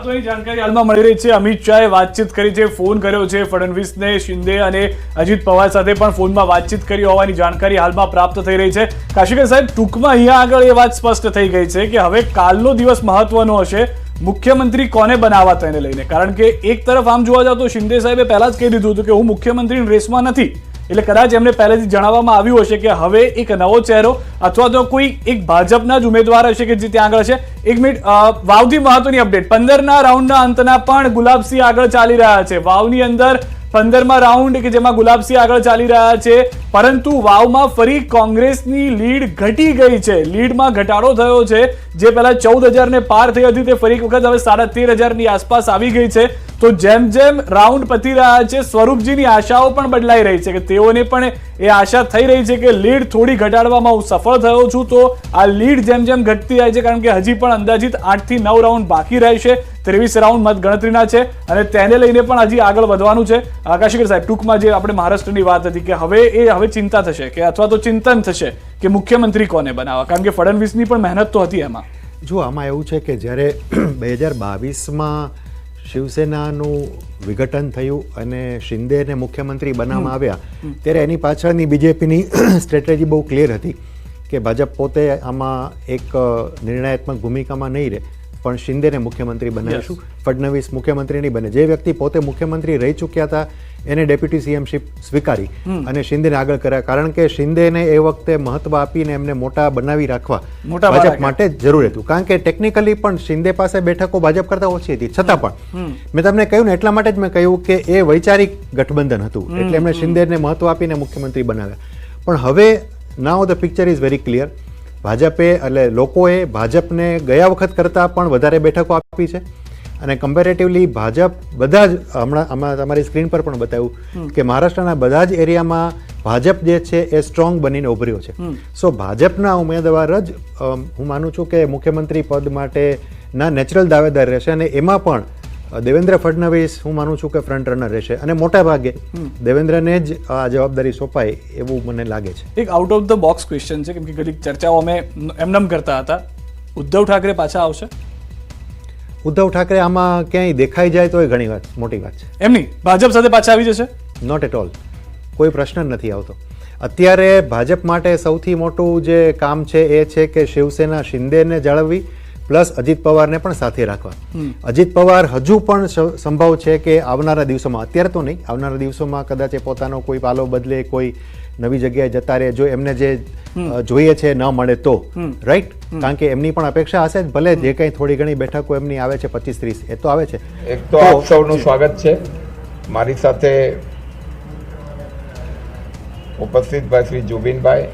મહત્વની જાણકારી હાલમાં મળી રહી છે. અમિત શાહે વાતચીત કરી છે, ફોન કર્યો છે ફડણવીસને, શિંદે અને અજીત પવાર સાથે પણ ફોનમાં વાતચીત કરી હોવાની જાણકારી હાલમાં પ્રાપ્ત થઈ રહી છે. કાશીકર સાહેબ, ટૂંકમાં અહીંયા આગળ એ વાત સ્પષ્ટ થઈ ગઈ છે કે હવે કાલનો દિવસ મહત્વનો હશે મુખ્યમંત્રી કોને બનાવવા તેને લઈને. કારણ કે એક તરફ આમ જોવા જાવ તો શિંદે સાહેબે પહેલા જ કહી દીધું હતું કે હું મુખ્યમંત્રીની રેસમાં નથી, એટલે કદાચ એમને પહેલેથી જણાવવામાં આવ્યું હશે કે હવે એક નવો ચહેરો અથવા તો કોઈ એક ભાજપના જ ઉમેદવાર હશે કે જે ત્યાં આગળ છે. એક મિનિટ, વાવથી મહત્વની અપડેટ, 15ના રાઉન્ડના અંતના પણ ગુલાબસિંહ આગળ ચાલી રહ્યા છે. વાવની અંદર 15મા રાઉન્ડ કે જેમાં ગુલાબસિંહ આગળ ચાલી રહ્યા છે, પરંતુ વાવમાં ફરી કોંગ્રેસની લીડ ઘટી ગઈ છે. લીડમાં ઘટાડો થયો છે. જે પહેલા 14,000 ને પાર થઈ હતી તે ફરી એક વખત હવે 13,500ની આસપાસ આવી ગઈ છે. તો જેમ જેમ રાઉન્ડ પતી રહ્યા છે, સ્વરૂપજીની આશાઓ પણ બદલાઈ રહી છે કે તેઓને પણ એ આશા થઈ રહી છે કે લીડ થોડી ઘટાડવામાં હું સફળ થયો છું. તો આ લીડ જેમ જેમ ઘટતી જાય છે, કારણ કે હજી પણ અંદાજિત 8 થી 9 રાઉન્ડ બાકી રહેશે. 23 રાઉન્ડ મત ગણતરીના છે અને તેને લઈને પણ હજી આગળ વધવાનું છે. કાશીકર સાહેબ, ટૂંકમાં જે આપણે મહારાષ્ટ્રની વાત હતી કે હવે ચિંતા થશે કે અથવા તો ચિંતન થશે કે મુખ્યમંત્રી કોને બનાવવા, કારણ કે ફડણવીસની પણ મહેનત તો હતી એમાં. જો આમાં એવું છે કે જ્યારે 2022માં શિવસેનાનું વિઘટન થયું અને શિંદેને મુખ્યમંત્રી બનાવવામાં આવ્યા, ત્યારે એની પાછળની બીજેપીની સ્ટ્રેટેજી બહુ ક્લિયર હતી કે ભાજપ પોતે આમાં એક નિર્ણયાત્મક ભૂમિકામાં નહીં રહે, પણ શિંદેને મુખ્યમંત્રી બનાવીશું, ફડણવીસ મુખ્યમંત્રી નહીં બને. જે વ્યક્તિ પોતે મુખ્યમંત્રી રહી ચૂક્યા હતા એને ડેપ્યુટી સીએમશીપ સ્વીકારી અને શિંદેને આગળ કર્યા, કારણ કે શિંદેને એ વખતે મહત્વ આપીને એમને મોટા બનાવી રાખવા ભાજપ માટે જરૂર હતું. કારણ કે ટેકનિકલી પણ શિંદે પાસે બેઠકો ભાજપ કરતા ઓછી હતી, છતાં પણ મેં તમને કહ્યું ને એટલા માટે જ મેં કહ્યું કે એ વૈચારિક ગઠબંધન હતું, એટલે એમણે શિંદેને મહત્વ આપીને મુખ્યમંત્રી બનાવ્યા. પણ હવે નાઉ the picture is very clear. ભાજપે એટલે લોકોએ ભાજપને ગયા વખત કરતાં પણ વધારે બેઠકો આપી છે અને કમ્પેરેટિવલી ભાજપ બધા જ હમણાં તમારી સ્ક્રીન પર પણ બતાવ્યું કે મહારાષ્ટ્રના બધા જ એરિયામાં ભાજપ જે છે એ સ્ટ્રોંગ બનીને ઉભર્યો છે. સો ભાજપના ઉમેદવાર જ હું માનું છું કે મુખ્યમંત્રી પદ માટેના નેચરલ દાવેદાર રહેશે અને એમાં પણ દેવેન્દ્ર ફડણવીસ હું માનું છું કે ફ્રન્ટ રનર રહેશે અને મોટા ભાગે દેવેન્દ્રને જ આ જવાબદારી સોંપાય એવું મને લાગે છે. એક out of the box question છે, કેમ કે ઘણી ચર્ચાઓ અમે એમનેમ કરતા હતા. ઉદ્ધવ ઠાકરે પાછા આવશે? ઉદ્ધવ ઠાકરે આમાં ક્યાંય દેખાઈ જાય તો એ ઘણી વાત મોટી વાત છે. એમની ભાજપ સાથે પાછા આવી જશે? નોટ એટ ઓલ, કોઈ પ્રશ્ન નથી આવતો. અત્યારે ભાજપ માટે સૌથી મોટું જે કામ છે એ છે કે શિવસેના શિંદેને જાળવવી પ્લસ અજીત પવારને પણ સાથે રાખવા. અજીત પવાર હજુ પણ સંભવ છે કે આવનારા દિવસોમાં, અત્યારે તો નહીં, આવનારા દિવસોમાં કદાચ એ પોતાનો કોઈ પાલો બદલે, કોઈ નવી જગ્યાએ જતા રહે, જો એમને જે જોઈએ છે ન મળે તો, રાઈટ? કારણ કે એમની પણ અપેક્ષા હશે જ, ભલે જે કંઈ થોડી ઘણી બેઠકો એમની આવે છે 25-30 એ તો આવે છે. એક તો આપ સૌનું સ્વાગત છે. મારી સાથે ઉપસ્થિત ભાઈ શ્રી જુબીનભાઈ,